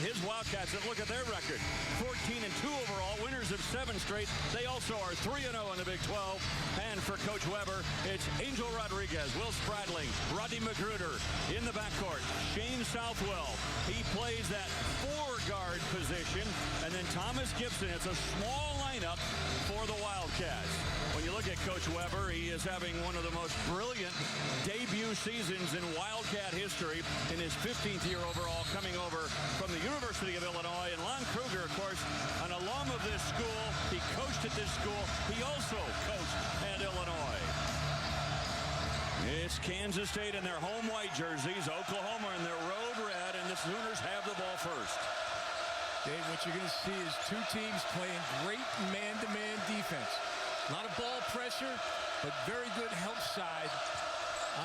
his Wildcats, and look at their record. 14-2 overall, winners of 7 straight. They also are 3-0 in the Big 12. And for Coach Weber, it's Angel Rodriguez, Will Spradling, Rodney Magruder in the backcourt. Shane Southwell, he plays that 4-guard position. And then Thomas Gibson. It's a small lineup for the Wildcats. When you look at Coach Weber, he is having one of the most brilliant debut seasons in Wildcat history in his 15th year overall, coming over from the University of Illinois. And Lon Kruger, of course, an alum of this school. He coached at this school. He also coached at Illinois. It's Kansas State in their home white jerseys, Oklahoma in their road red, and the Sooners have the ball first. Dave, what you're going to see is two teams playing great man-to-man defense. A lot of ball pressure, but very good help side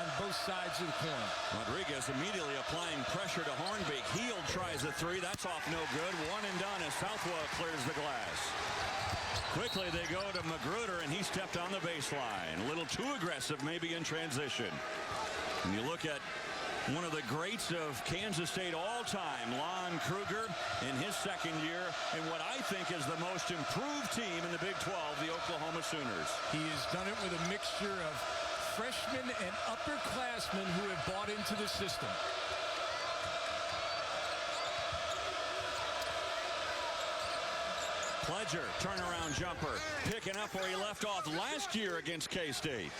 on both sides of the coin. Rodriguez immediately applying pressure to Hornbeek. Heel tries a 3. That's off no good. 1 and done as Southwell clears the glass. Quickly they go to Magruder, and he stepped on the baseline. A little too aggressive maybe in transition. And you look at one of the greats of Kansas State all time, Lon Kruger, in his second year, and what I think is the most improved team in the Big 12, the Oklahoma Sooners. He has done it with a mixture of freshmen and upperclassmen who have bought into the system. Pledger, turnaround jumper, picking up where he left off last year against K-State.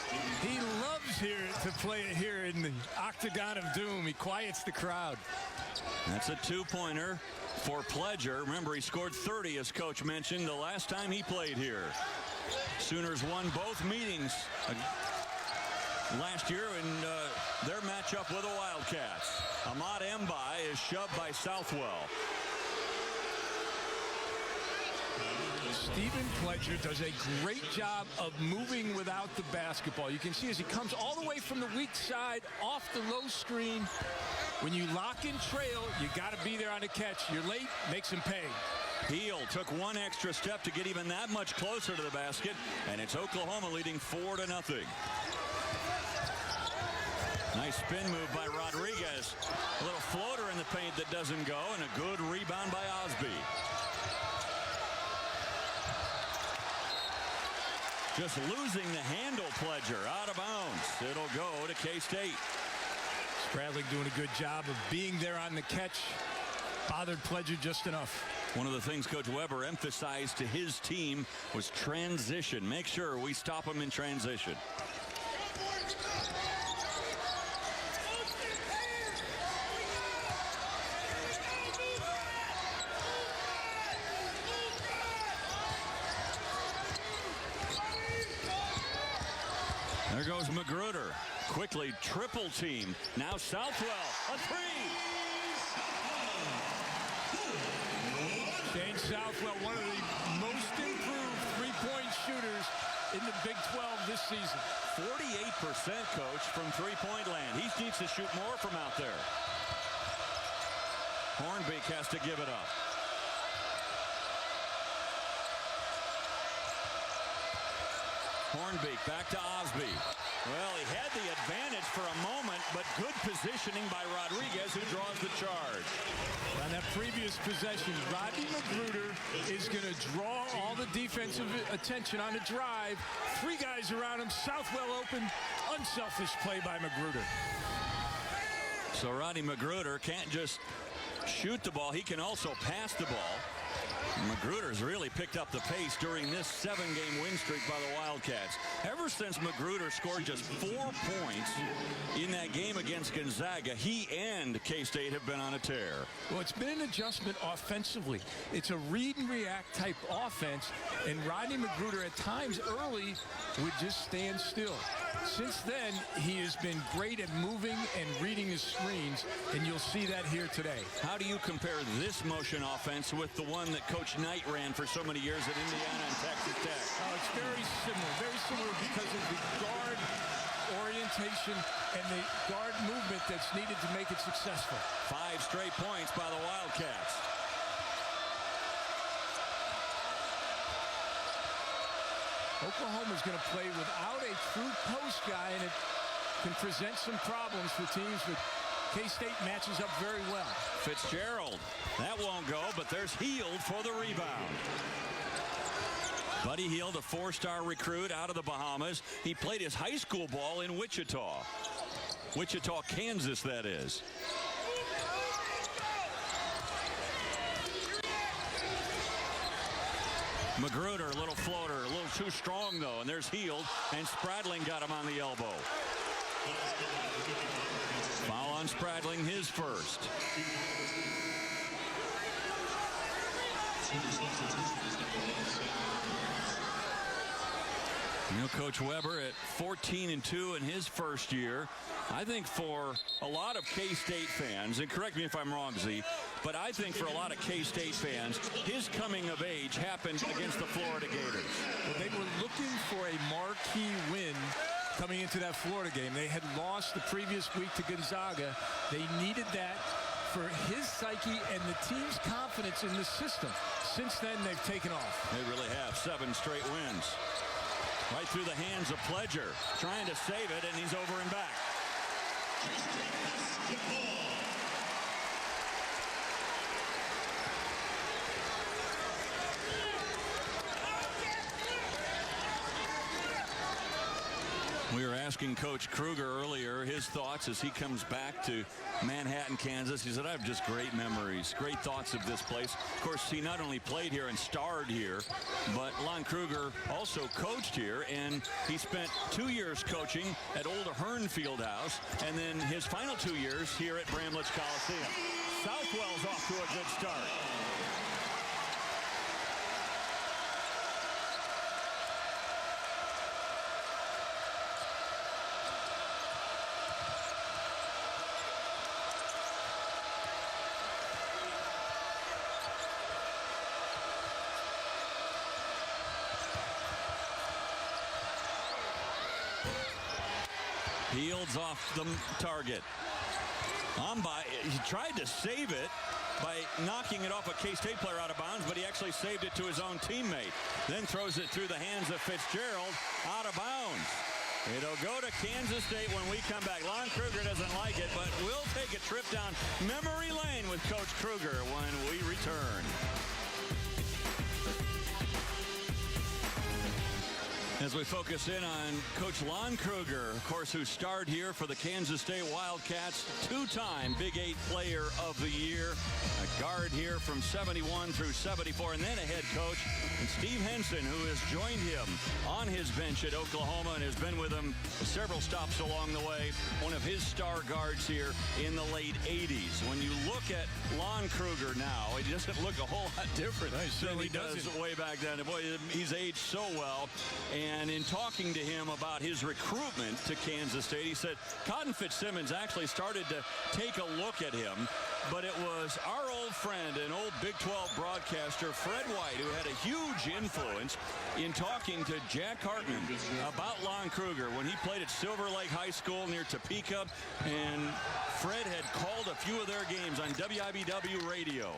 He loves here to play it here in the Octagon of Doom. He quiets the crowd. That's a 2-pointer for Pledger. Remember, he scored 30, as Coach mentioned, the last time he played here. Sooners won both meetings last year in their matchup with the Wildcats. Ahmad Mbai is shoved by Southwell. Stephen Pledger does a great job of moving without the basketball. You can see as he comes all the way from the weak side off the low screen. When you lock and trail, you got to be there on the catch. You're late, makes him pay. Heel took one extra step to get even that much closer to the basket, and it's Oklahoma leading 4-0. Nice spin move by Rodriguez. A little floater in the paint that doesn't go, and a good rebound by Osby. Just losing the handle, Pledger, out of bounds. It'll go to K-State. Spradling doing a good job of being there on the catch. Bothered Pledger just enough. One of the things Coach Weber emphasized to his team was transition. Make sure we stop them in transition. There goes Magruder. Quickly triple team. Now Southwell, a 3. Shane Southwell, one of the most improved three-point shooters in the Big 12 this season. 48%, Coach, from three-point land. He needs to shoot more from out there. Hornbeek has to give it up. Hornbeek back to Osby. Well, he had the advantage for a moment, but good positioning by Rodriguez, who draws the charge. On that previous possession, Rodney Magruder is going to draw all the defensive attention on the drive. 3 guys around him, Southwell open, unselfish play by Magruder. So Rodney Magruder can't just shoot the ball, he can also pass the ball. Magruder's really picked up the pace during this 7-game win streak by the Wildcats. Ever since Magruder scored just 4 points in that game against Gonzaga, he and K-State have been on a tear. Well, it's been an adjustment offensively. It's a read and react type offense, and Rodney Magruder at times early would just stand still. Since then, he has been great at moving and reading his screens, and you'll see that here today. How do you compare this motion offense with the one that Coach Knight ran for so many years at Indiana and Texas Tech? Oh, it's very similar because of the guard orientation and the guard movement that's needed to make it successful. 5 straight points by the Wildcats. Oklahoma's going to play without a true post guy, and it can present some problems for teams with K-State matches up very well. Fitzgerald, that won't go, but there's Hield for the rebound. Buddy Hield, a four-star recruit out of the Bahamas. He played his high school ball in Wichita. Wichita, Kansas, that is. Magruder, a little floater, a little too strong, though. And there's Hield, and Spradling got him on the elbow. Foul on Spradling, his first. You know, Coach Weber at 14-2 in his first year. I think for a lot of K-State fans, and correct me if I'm wrong, Z, but I think for a lot of K-State fans, his coming of age happened against the Florida Gators. Well, they were looking for a marquee win coming into that Florida game. They had lost the previous week to Gonzaga. They needed that for his psyche and the team's confidence in the system. Since then, they've taken off. They really have 7 straight wins. Right through the hands of Pledger, trying to save it, and he's over and back. We were asking Coach Kruger earlier his thoughts as he comes back to Manhattan, Kansas. He said, I have just great memories, great thoughts of this place. Of course, he not only played here and starred here, but Lon Kruger also coached here, and he spent 2 years coaching at Old Ahern Fieldhouse, and then his final 2 years here at Bramlage Coliseum. Southwell's off to a good start. Fields off the target. He tried to save it by knocking it off a K-State player out of bounds, but he actually saved it to his own teammate. Then throws it through the hands of Fitzgerald out of bounds. It'll go to Kansas State when we come back. Lon Kruger doesn't like it, but we'll take a trip down memory lane with Coach Kruger when we return. As we focus in on Coach Lon Kruger, of course, who starred here for the Kansas State Wildcats, 2-time Big 8 Player of the Year, a guard here from 71 through 74, and then a head coach, and Steve Henson, who has joined him on his bench at Oklahoma and has been with him several stops along the way, one of his star guards here in the late 80s. When you look at Lon Kruger now, he doesn't look a whole lot different than he does way back then. Boy, he's aged so well. And in talking to him about his recruitment to Kansas State, he said Cotton Fitzsimmons actually started to take a look at him, but it was our old friend and old Big 12 broadcaster Fred White who had a huge influence in talking to Jack Hartman about Lon Kruger when he played at Silver Lake High School near Topeka, and Fred had called a few of their games on WIBW radio,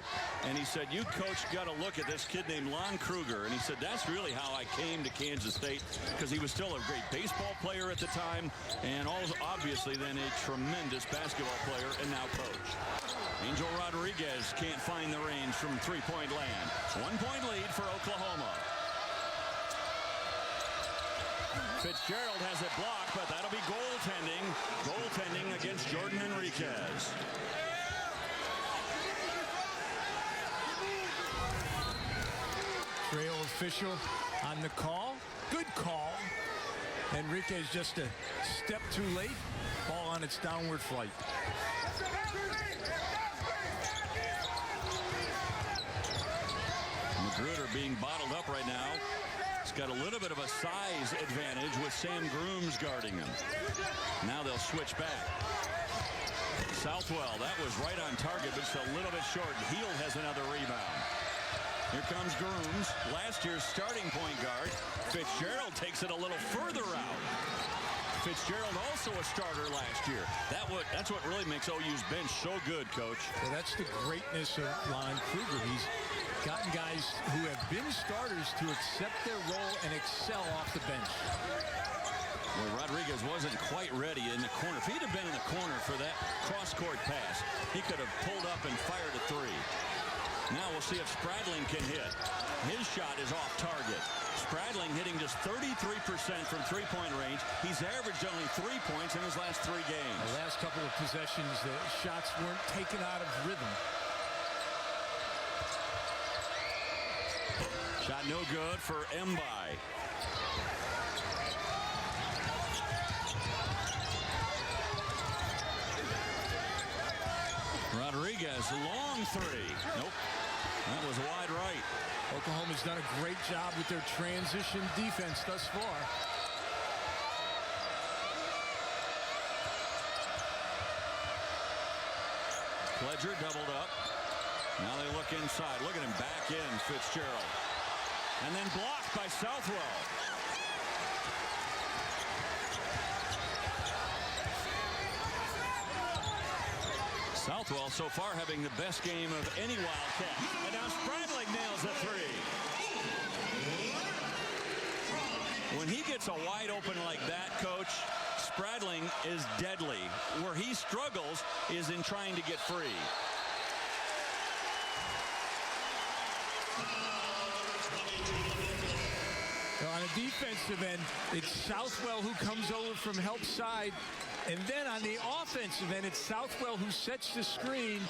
and he said, you coach got to look at this kid named Lon Kruger, and he said that's really how I came to Kansas State, because he was still a great baseball player at the time, and also obviously then a tremendous basketball player and now coach. Angel Rodriguez can't find the range from three-point land. 1-point lead for Oklahoma. Fitzgerald has it blocked, but that'll be goaltending. Goaltending against Jordan Enriquez. Trail official on the call. Good call. Enriquez just a step too late. Ball on its downward flight. Magruder being bottled up right now. He's got a little bit of a size advantage with Sam Grooms guarding him. Now they'll switch back. Southwell, that was right on target, but just a little bit short. Hield has another rebound. Here comes Grooms, last year's starting point guard. Fitzgerald takes it a little further out. Fitzgerald also a starter last year. That's what really makes OU's bench so good, Coach. Well, that's the greatness of Lon Kruger. He's gotten guys who have been starters to accept their role and excel off the bench. Well, Rodriguez wasn't quite ready in the corner. If he'd have been in the corner for that cross-court pass, he could have pulled up and fired a three. Now we'll see if Spradling can hit. His shot is off target. Spradling hitting just 33% from three-point range. He's averaged only 3 points in his last 3 games. The last couple of possessions, the shots weren't taken out of rhythm. Shot no good for Mbai. Rodriguez, long three. Nope. That was wide right. Oklahoma's done a great job with their transition defense thus far. Pledger doubled up. Now they look inside. Look at him back in, Fitzgerald. And then blocked by Southwell. Southwell so far having the best game of any Wildcat. And now Spradling nails a three. When he gets a wide open like that, Coach, Spradling is deadly. Where he struggles is in trying to get free. On a defensive end, it's Southwell who comes over from help side. And then on the offensive end, it's Southwell who sets the screen,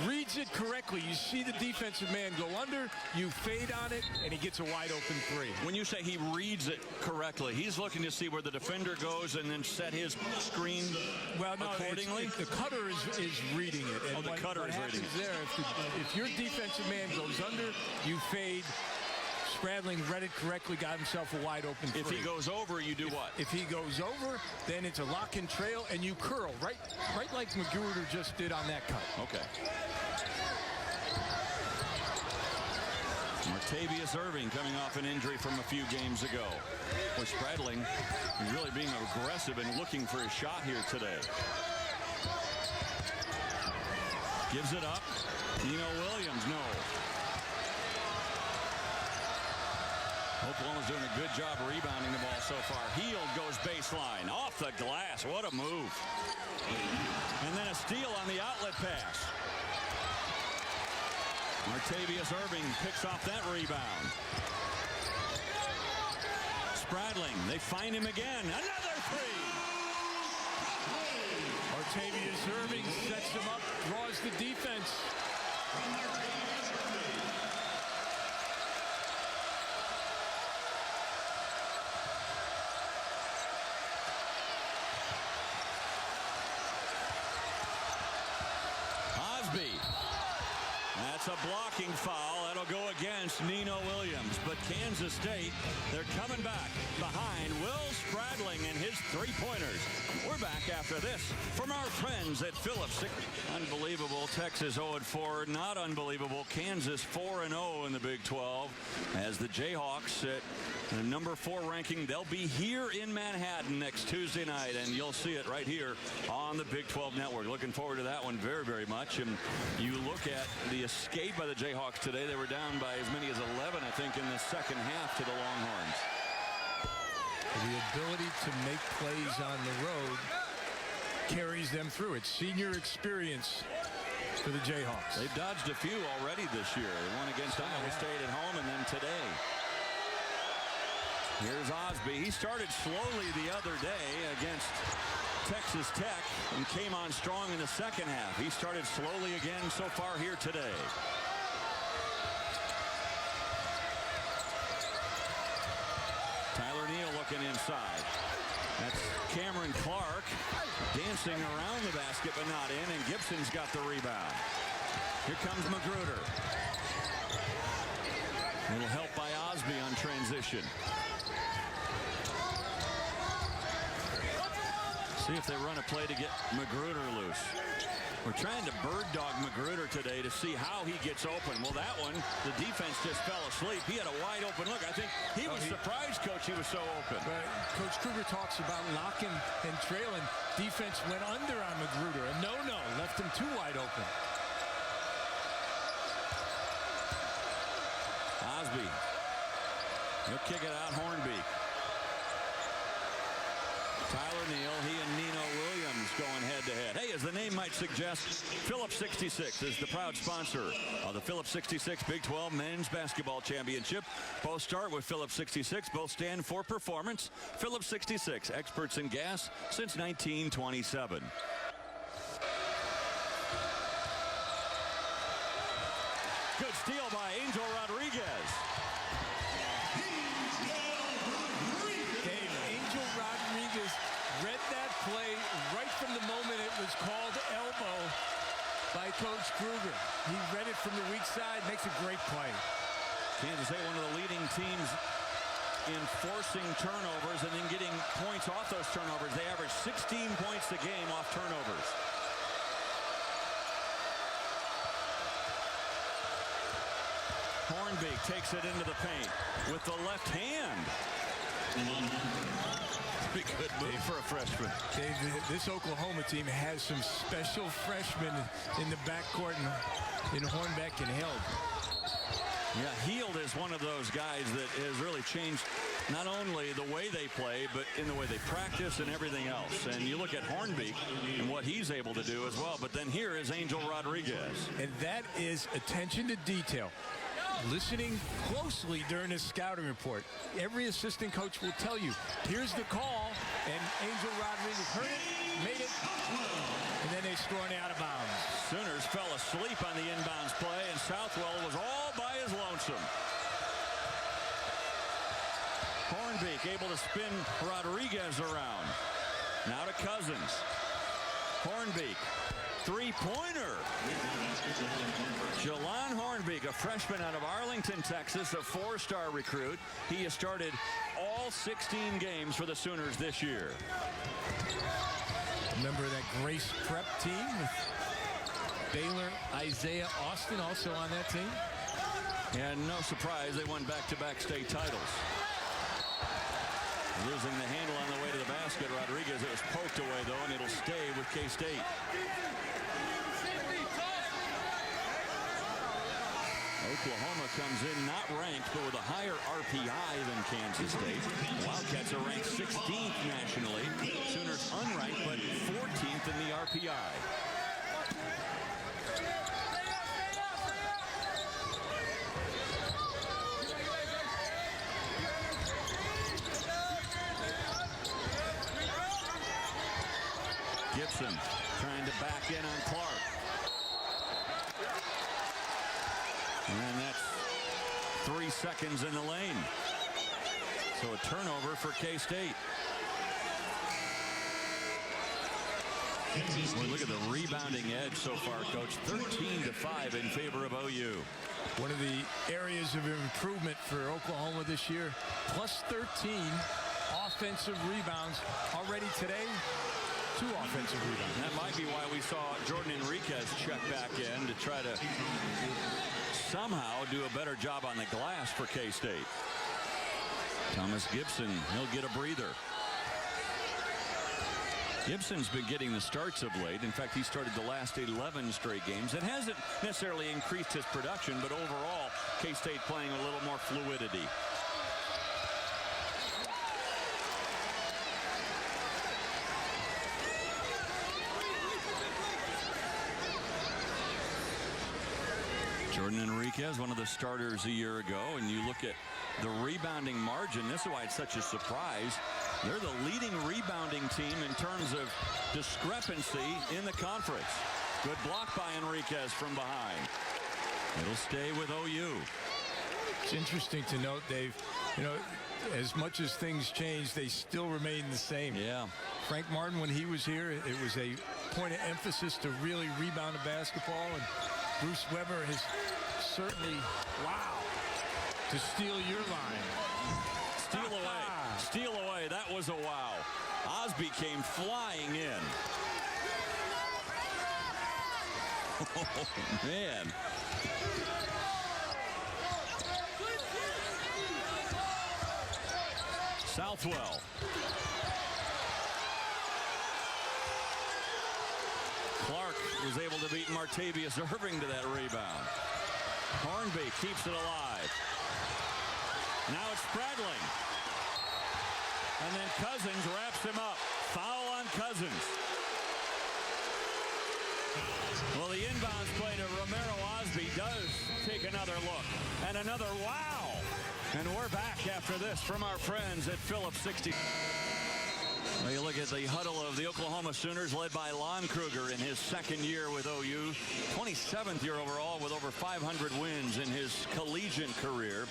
reads it correctly. You see the defensive man go under, you fade on it, and he gets a wide open three. When you say he reads it correctly, he's looking to see where the defender goes and then set his screen accordingly? The cutter is reading it. And the cutter is reading it. There, if your defensive man goes under, you fade. Spradling read it correctly, got himself a wide open three. If he goes over, you do what? If he goes over, then it's a lock and trail, and you curl, right like Magruder just did on that cut. Okay. Martavius Irving coming off an injury from a few games ago. With Spradling really being aggressive and looking for his shot here today. Gives it up. Nino Williams, no. Oklahoma's doing a good job rebounding the ball so far. Hield goes baseline. Off the glass. What a move. And then a steal on the outlet pass. Martavius Irving picks off that rebound. Spradling. They find him again. Another three. Martavius Irving sets him up, draws the defense. That's a blocking foul. That'll go against Nino Williams. But Kansas State, they're coming back behind Will Spradling and his three-pointers. We're back after this from our friends at Phillips. Unbelievable. Texas 0-4. Not unbelievable. Kansas 4-0 in the Big 12 as the Jayhawks at the number 4 ranking. They'll be here in Manhattan next Tuesday night, and you'll see it right here on the Big 12 Network. Looking forward to that one very, very much. And you look at the escape by the Jayhawks today. They were down by as many as 11, I think, in the second half to the Longhorns. The ability to make plays on the road carries them through. It's senior experience for the Jayhawks. They've dodged a few already this year. They won against Iowa State at home and then today. Here's Osby. He started slowly the other day against Texas Tech and came on strong in the second half. He started slowly again so far here today. Tyler Neal looking inside. That's Cameron Clark dancing around the basket but not in, and Gibson's got the rebound. Here comes Magruder. A little help by Osby on transition. See if they run a play to get Magruder loose. We're trying to bird dog Magruder today to see how he gets open. Well, that one, the defense just fell asleep. He had a wide open look. I think he was surprised, Coach, he was so open. Coach Kruger talks about locking and trailing. Defense went under on Magruder. A no-no, left him too wide open. Osby. He'll kick it out, Hornbeak. Tyler Neal, he and Nino Williams going head-to-head. Hey, as the name might suggest, Phillips 66 is the proud sponsor of the Phillips 66 Big 12 Men's Basketball Championship. Both start with Phillips 66. Both stand for performance. Phillips 66, experts in gas since 1927. Good steal by Angel Rodriguez. Dave, Angel Rodriguez read that play right from the moment it was called elbow by Coach Kruger. He read it from the weak side, makes a great play. Kansas State, one of the leading teams in forcing turnovers and then getting points off those turnovers. They average 16 points a game off turnovers. Hornbeak takes it into the paint with the left hand. Pretty good move for a freshman. Dave, this Oklahoma team has some special freshmen in the backcourt in Hornbeck and Hill. Yeah, Hield is one of those guys that has really changed not only the way they play, but in the way they practice and everything else. And you look at Hornbeak and what he's able to do as well. But then here is Angel Rodriguez. And that is attention to detail. Listening closely during the scouting report. Every assistant coach will tell you, here's the call, and Angel Rodriguez heard it, made it, and then they score on the out of bounds. Sooners fell asleep on the inbounds play, and Southwell was all by his lonesome. Hornbeak able to spin Rodriguez around. Now to Cousins. Hornbeak. Three-pointer. Jalon Hornbeak, a freshman out of Arlington, Texas, a four-star recruit. He has started all 16 games for the Sooners this year. Remember that Grace Prep team with Baylor, Isaiah Austin also on that team? And no surprise, they won back-to-back state titles. Losing the handle on the way to the basket. Rodriguez, it was poked away, though, and it'll stay with K-State. Oklahoma comes in not ranked, but with a higher RPI than Kansas State. Wildcats are ranked 16th nationally. Sooners unranked, but 14th in the RPI. Gibson trying to back in on Clark. And that's 3 seconds in the lane. So a turnover for K-State. Well, look at the rebounding edge so far, Coach. 13-5 in favor of OU. One of the areas of improvement for Oklahoma this year, plus 13 offensive rebounds already today. 2 offensive rebounds. That might be why we saw Jordan Enriquez check back in to try to somehow do a better job on the glass for K-State. Thomas Gibson, he'll get a breather. Gibson's been getting the starts of late. In fact, he started the last 11 straight games. It hasn't necessarily increased his production, but overall, K-State playing a little more fluidity. Jordan Enriquez, one of the starters a year ago, and you look at the rebounding margin. This is why it's such a surprise. They're the leading rebounding team in terms of discrepancy in the conference. Good block by Enriquez from behind. It'll stay with OU. It's interesting to note, Dave, you know, as much as things change, they still remain the same. Yeah. Frank Martin, when he was here, it was a point of emphasis to really rebound the basketball, and Bruce Weber has certainly, wow, to steal your line. Steal away. Steal away. That was a wow. Osby came flying in. Oh, man. Southwell. Clark was able to beat Martavius Irving to that rebound. Hornbeak keeps it alive. Now it's Spradling. And then Cousins wraps him up. DeMon Cousins. Well, the inbounds play to Romero Osby does take another look. And another wow. And we're back after this from our friends at Phillips 60. Well, you look at the huddle of the Oklahoma Sooners led by Lon Kruger in his second year with OU. 27th year overall with over 500 wins in his collegiate career.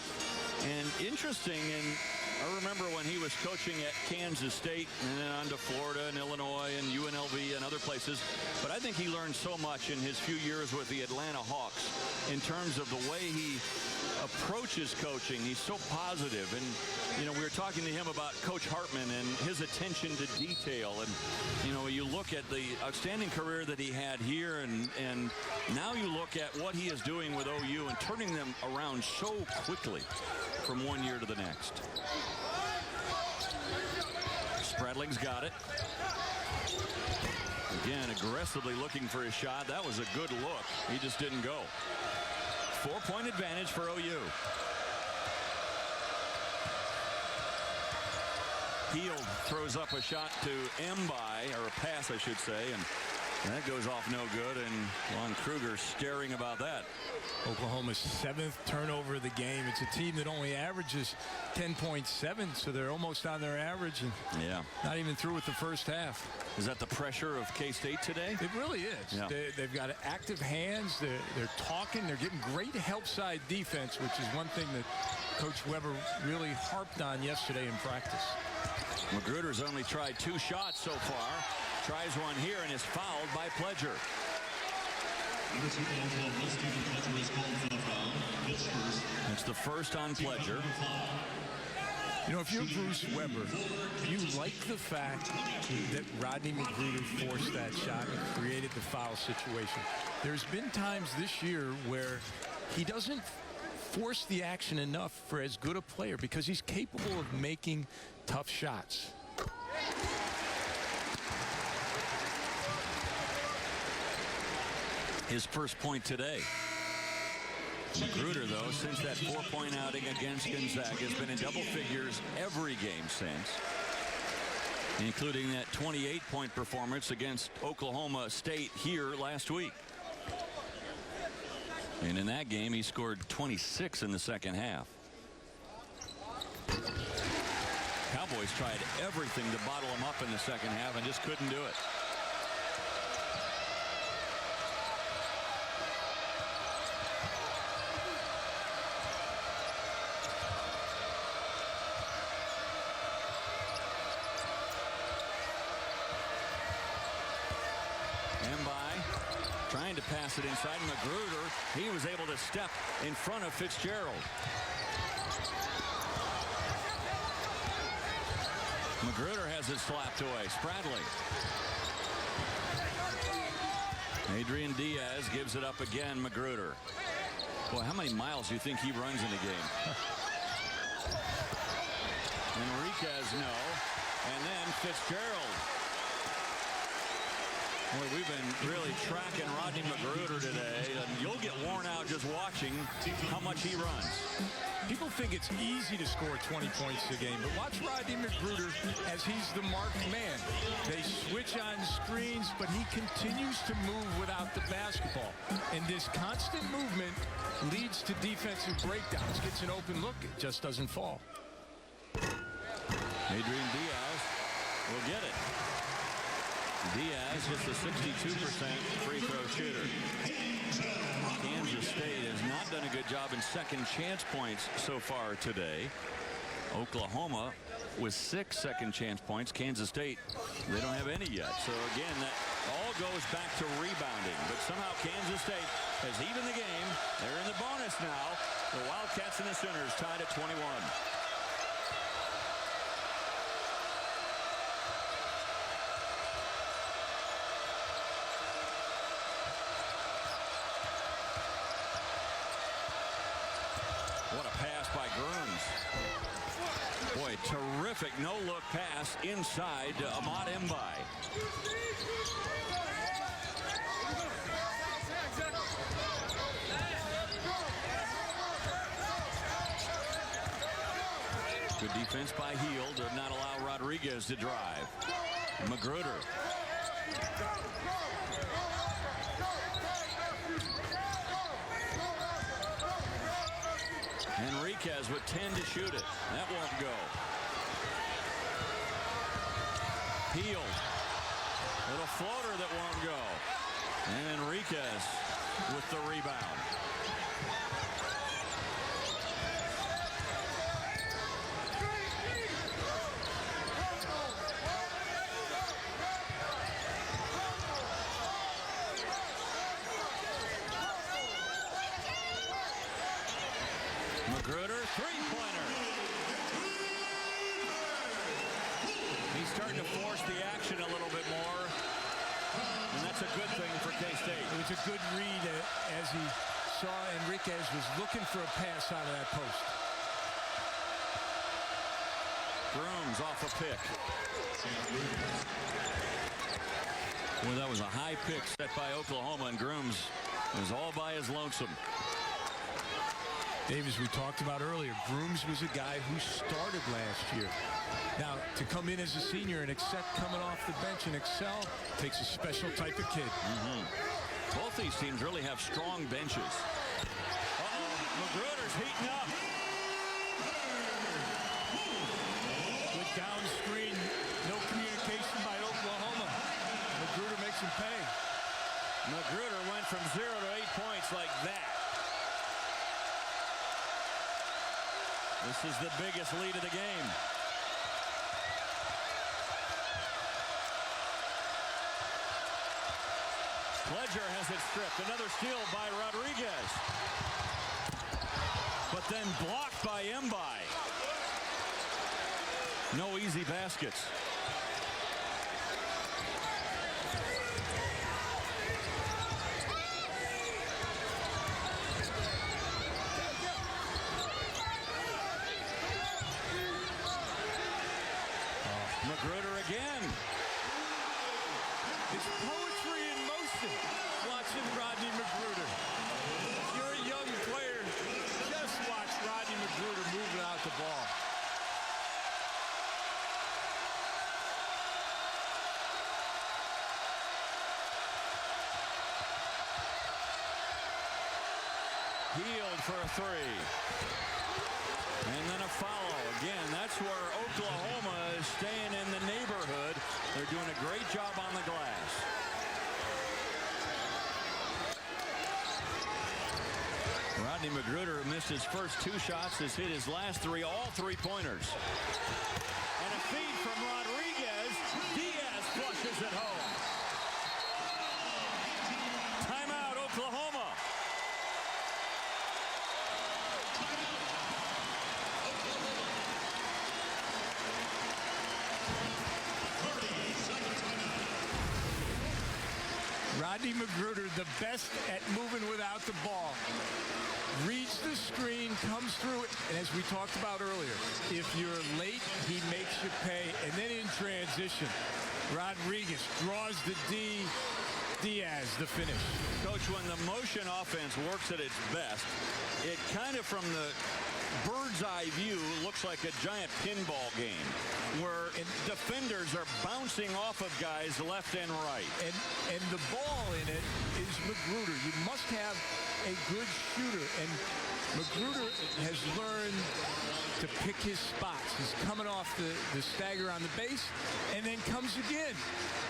And interesting, and I remember when he was coaching at Kansas State and then on to Florida and Illinois and UNLV and other places. But I think he learned so much in his few years with the Atlanta Hawks in terms of the way he approaches coaching. He's so positive. And, you know, we were talking to him about Coach Hartman and his attention to detail. And, you know, you look at the outstanding career that he had here, and now you look at what he is doing with OU and turning them around so quickly from one year to the next. Spradling's got it. Again, aggressively looking for his shot. That was a good look. He just didn't go. 4-point advantage for OU. Heald throws up a shot to Mbai, or a pass, I should say, and that goes off no good, and Lon Kruger staring about that. Oklahoma's 7th turnover of the game. It's a team that only averages 10.7, so they're almost on their average, and not even through with the first half. Is that the pressure of K-State today? It really is. Yeah. They've got active hands. They're talking. They're getting great help side defense, which is one thing that Coach Weber really harped on yesterday in practice. Magruder's only tried 2 shots so far. Tries one here and is fouled by Pledger. It's the first on Pledger. You know, if you're Bruce Weber, you like the fact that Rodney Magruder forced that shot and created the foul situation. There's been times this year where he doesn't force the action enough for as good a player because he's capable of making tough shots. His first point today. Magruder, though, since that 4-point outing against Gonzaga, has been in double figures every game since, including that 28-point performance against Oklahoma State here last week. And in that game, he scored 26 in the second half. Cowboys tried everything to bottle him up in the second half and just couldn't do it. Trying to pass it inside. Magruder, he was able to step in front of Fitzgerald. Magruder has it slapped away. Spradling. Adrian Diaz gives it up again. Magruder. Boy, how many miles do you think he runs in a game? Enriquez, no. And then Fitzgerald. Boy, we've been really tracking Rodney Magruder today, and you'll get worn out just watching how much he runs. People think it's easy to score 20 points a game, but watch Rodney Magruder as he's the marked man. They switch on screens, but he continues to move without the basketball. And this constant movement leads to defensive breakdowns. Gets an open look, it just doesn't fall. Adrian Diaz will get it. Diaz hits a 62% free throw shooter. Kansas State has not done a good job in second chance points so far today. Oklahoma with 6 second chance points. Kansas State, they don't have any yet. So again, that all goes back to rebounding. But somehow Kansas State has evened the game. They're in the bonus now. The Wildcats and the Sooners tied at 21. Boy, terrific no-look pass inside to Ahmad Mbai. Good defense by Heald to not allow Rodriguez to drive. Magruder. Enriquez with 10 to shoot it. That won't go. Healed. Little floater that won't go. And Enriquez with the rebound. Magruder, three-pointer. He's starting to force the action a little bit more, and that's a good thing for K-State. It was a good read as he saw Enriquez was looking for a pass out of that post. Grooms off a pick. Well, that was a high pick set by Oklahoma, and Grooms was all by his lonesome. Davis, we talked about earlier, Grooms was a guy who started last year. Now, to come in as a senior and accept coming off the bench and excel takes a special type of kid. Both these teams really have strong benches. Magruder's heating up. Good down screen, no communication by Oklahoma. Magruder makes him pay. Magruder went from 0 to 8 points like that. This is the biggest lead of the game. Pledger has it stripped. Another steal by Rodriguez. But then blocked by Mbai. No easy baskets. Magruder again. It's poetry in motion watching Rodney Magruder. If you're a young player, just watch Rodney Magruder moving out the ball. Healed for a three. And then a foul. Again, that's where Oklahoma is staying in the neighborhood. They're doing a great job on the glass. Rodney Magruder, who missed his first two shots, has hit his last three, all three-pointers. And a feed from Rodriguez. Diaz flushes it home. Timeout, Oklahoma. Rodney Magruder, the best at moving without the ball. Reads the screen, comes through it, and as we talked about earlier, if you're late, he makes you pay. And then in transition, Rodriguez draws the D. Diaz, the finish. Coach, when the motion offense works at its best, it kind of from the bird's eye view looks like a giant pinball game where defenders are bouncing off of guys left and right. And the ball in it is Magruder. You must have a good shooter, and Magruder has learned to pick his spots. He's coming off the stagger on the base and then comes again.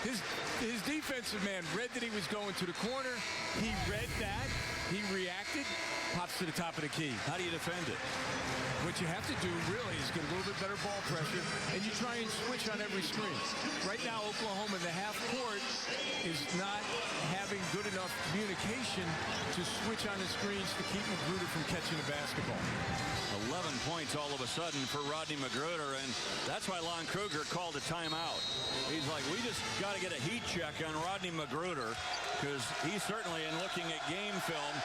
His defensive man read that he was going to the corner. He read that. He reacted. Pops to the top of the key. How do you defend it? What you have to do really is get a little bit better ball pressure, and you try and switch on every screen. Right now, Oklahoma in the half court is not having good enough communication to switch on the screens to keep Magruder from catching the basketball. 11 points all of a sudden for Rodney Magruder, and that's why Lon Kruger called a timeout. He's like, we just got to get a heat check on Rodney Magruder, because he certainly, in looking at game film,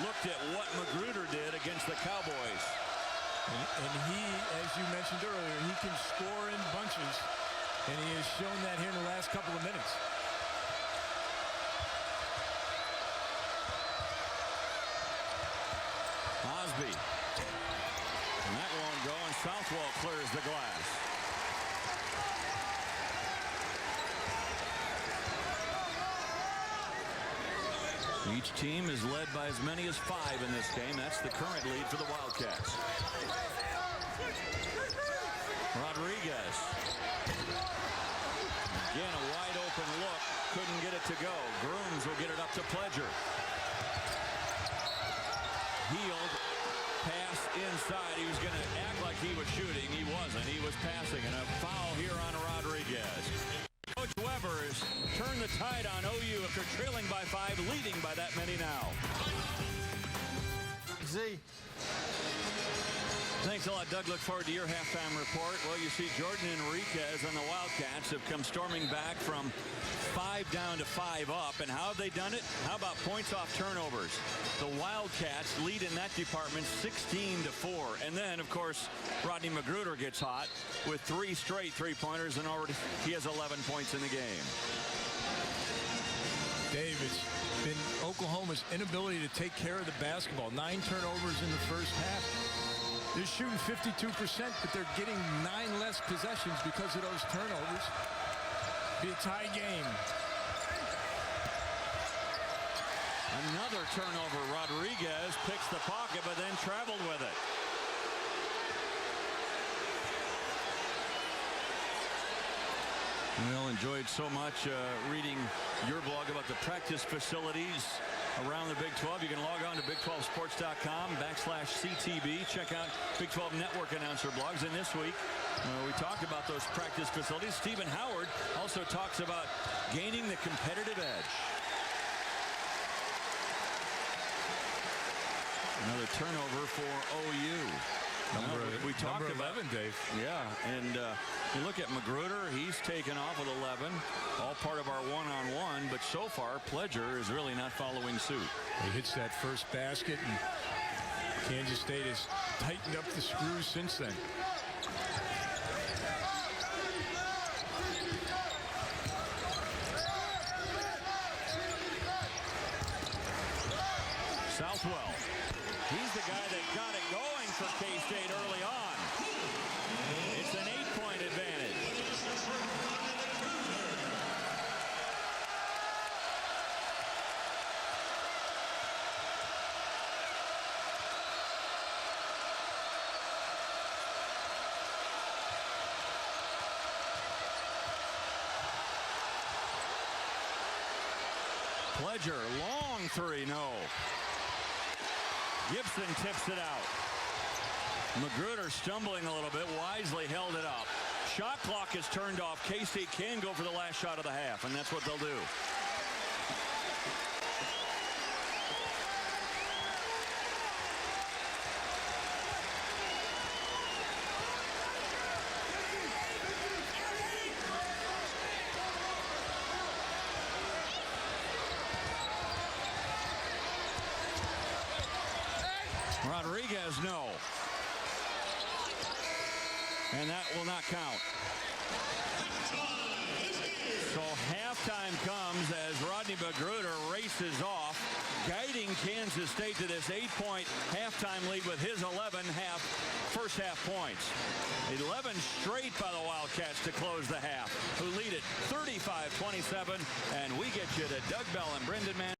looked at what Magruder did against the Cowboys. And he, as you mentioned earlier, he can score in bunches, and he has shown that here in the last couple of minutes. Osby. And that won't go, and Southwell clears the glass. Each team is led by as many as 5 in this game. That's the current lead for the Wildcats. Rodriguez. Again, a wide open look. Couldn't get it to go. Grooms will get it up to Pledger. Healed. Pass inside. He was going to act like he was shooting. He wasn't. He was passing. And a foul here on Rodriguez. Coach Weber has turned the tide on OU after trailing by 5, leading by that many now. Z. Thanks a lot, Doug. Look forward to your halftime report. Well, you see Jordan Enriquez and the Wildcats have come storming back from 5 down to 5 up. And how have they done it? How about points off turnovers? The Wildcats lead in that department 16-4. And then, of course, Rodney Magruder gets hot with 3 straight three-pointers, and already he has 11 points in the game. Dave, it's been Oklahoma's inability to take care of the basketball. 9 turnovers in the first half. They're shooting 52%, but they're getting 9 less possessions because of those turnovers. Be a tie game. Another turnover. Rodriguez picks the pocket, but then traveled with it. Well, enjoyed so much reading your blog about the practice facilities around the Big 12. You can log on to Big12sports.com/CTB. Check out Big 12 Network announcer blogs. And this week, we talked about those practice facilities. Stephen Howard also talks about gaining the competitive edge. Another turnover for OU. We talked number about 11, Dave. Yeah, and you look at Magruder, he's taken off with 11, all part of our one-on-one, but so far Pledger is really not following suit. He hits that first basket, and Kansas State has tightened up the screws since then. Southwell, he's the guy that got it going for K-State early on. It's an 8-point advantage. Pledger, long 3, no. Gibson tips it out. Magruder stumbling a little bit, wisely held it up. Shot clock is turned off. K-State can go for the last shot of the half, and that's what they'll do. Rodriguez, no. And that will not count. So halftime comes as Rodney Magruder races off, guiding Kansas State to this 8-point halftime lead with his 11 first half points. 11 straight by the Wildcats to close the half, who lead it 35-27. And we get you to Doug Bell and Brendan Mann.